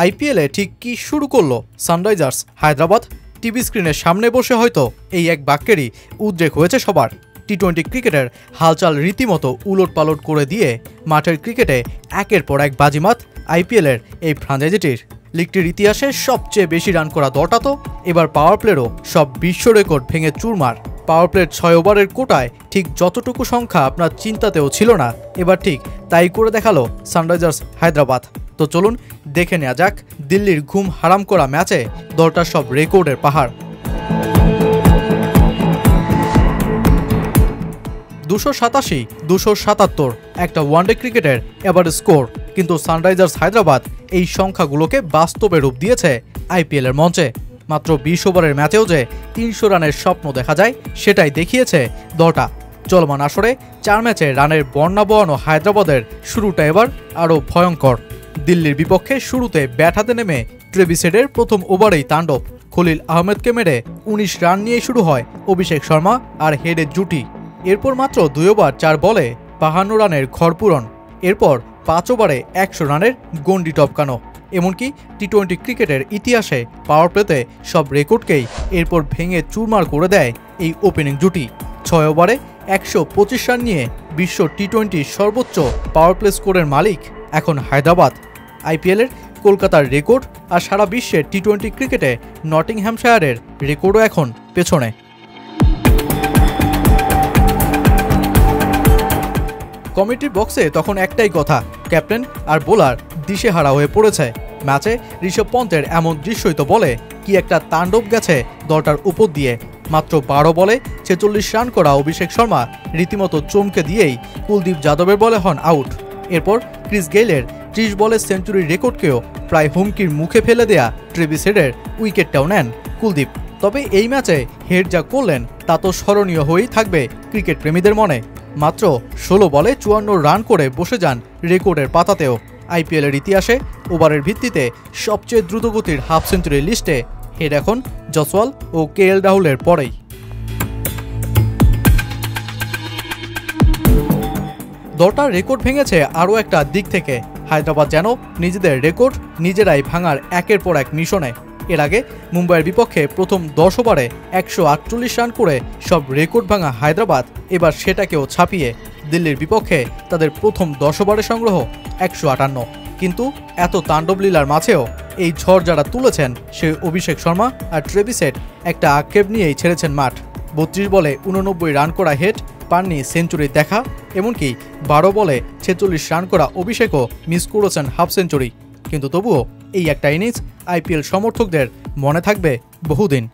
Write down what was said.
আইপিএলে ঠিক কি শুরু করলো সানরাইজার্স হায়দ্রাবাদ? টিভি স্ক্রিনের সামনে বসে হয়তো এই এক বাক্যেরই উদ্রেক হয়েছে সবার। টি-20 ক্রিকেটের হালচাল রীতিমতো উলটপালট করে দিয়ে মাঠের ক্রিকেটে একের পর এক বাজিমাত আইপিএলের এই ফ্র্যাঞ্চাইজিটির। লিগটির ইতিহাসে সবচেয়ে বেশি রান করা দলটা তো এবার পাওয়ার প্লেরও সব বিশ্ব রেকর্ড ভেঙে চুরমার। পাওয়ার প্লের 6 ওভারের কোটায় ঠিক যতটুকু সংখ্যা আপনার চিন্তাতেও ছিল না, এবার ঠিক তাই করে দেখালো সানরাইজার্স হায়দ্রাবাদ। তো চলুন দেখে নেওয়া যাক দিল্লির ঘুম হারাম করা ম্যাচে দলটার সব রেকর্ডের পাহাড়। 287, 277 একটা ওয়ানডে ক্রিকেটের এভারেজ স্কোর, কিন্তু সানরাইজার্স হায়দ্রাবাদ এই সংখ্যাগুলোকে বাস্তবে রূপ দিয়েছে আইপিএলের মঞ্চে। মাত্র 20 ওভারের ম্যাচেও যে 300 রানের স্বপ্ন দেখা যায় সেটাই দেখিয়েছে দলটা। চলমান আসরে 4 ম্যাচে রানের বন্যা বওয়ানো হায়দ্রাবাদের শুরুটা এবার আরও ভয়ঙ্কর। দিল্লির বিপক্ষে শুরুতে ব্যাট হাতে নেমে ট্রেভিস হেডের প্রথম ওভারেই তাণ্ডব। খলিল আহমেদকে মেরে 19 রান নিয়ে শুরু হয় অভিষেক শর্মা আর হেডের জুটি। এরপর মাত্র 2 ওভার 4 বলে 52 রানের ঘরপূরণ। এরপর 5 ওভারে 100 রানের গন্ডি টপকানো। এমনকি টি-20 ক্রিকেটের ইতিহাসে পাওয়ার প্লেতে সব রেকর্ডকেই এরপর ভেঙে চুরমার করে দেয় এই ওপেনিং জুটি। 6 ওভারে 125 রান নিয়ে বিশ্ব টি-20 সর্বোচ্চ পাওয়ার প্লে স্কোরের মালিক এখন হায়দ্রাবাদ। আইপিএলের কলকাতার রেকর্ড আর সারা বিশ্বের টি-20 ক্রিকেটে নটিংহ্যামশায়ারের রেকর্ডও এখন পেছনে। কমিটির বক্সে তখন একটাই কথা, ক্যাপ্টেন আর বোলার দিশেহারা হয়ে পড়েছে। ম্যাচে ঋষভ পন্থের এমন দৃশ্যই তো বলে কি একটা তাণ্ডব গেছে দলটার উপর দিয়ে। মাত্র 12 বলে 46 রান করা অভিষেক শর্মা রীতিমতো চমকে দিয়েই কুলদীপ যাদবের বলে হন আউট। এরপর ক্রিস গেইলের 30 বলে সেঞ্চুরির রেকর্ডকেও প্রায় হুমকির মুখে ফেলে দেয়া ট্রেভিস হেডের উইকেটটাও নেন কুলদীপ। তবে এই ম্যাচে হেড যা করলেন তা তো স্মরণীয় হয়েই থাকবে ক্রিকেট প্রেমীদের মনে। মাত্র 16 বলে 54 রান করে বসে যান রেকর্ডের পাতাতেও। আইপিএলের ইতিহাসে ওভারের ভিত্তিতে সবচেয়ে দ্রুতগতির হাফ সেঞ্চুরির লিস্টে হেড এখন জসওয়াল ও কেএল রাহুলের পরেই। দলটার রেকর্ড ভেঙেছে আরও একটা দিক থেকে। হায়দ্রাবাদ যেন নিজেদের রেকর্ড নিজেরাই ভাঙার একের পর এক মিশনে। এর আগে মুম্বাইয়ের বিপক্ষে প্রথম 10 ওভারে 148 রান করে সব রেকর্ড ভাঙা হায়দ্রাবাদ এবার সেটাকেও ছাপিয়ে দিল্লির বিপক্ষে তাদের প্রথম 10 ওভারে সংগ্রহ 158। কিন্তু এত তাণ্ডবলীলার মাঝেও এই ঝড় যারা তুলেছেন সে অভিষেক শর্মা আর ট্রেভিস হেড একটা আক্ষেপ নিয়েই ছেড়েছেন মাঠ। 32 বলে 89 রান করা হেড পাননি সেঞ্চুরি দেখা, এমনকি 12 বলে 46 রান করা অভিষেকও মিস করেছেন হাফ সেঞ্চুরি। কিন্তু তবুও এই একটা ইনিংস আইপিএল সমর্থকদের মনে থাকবে বহুদিন।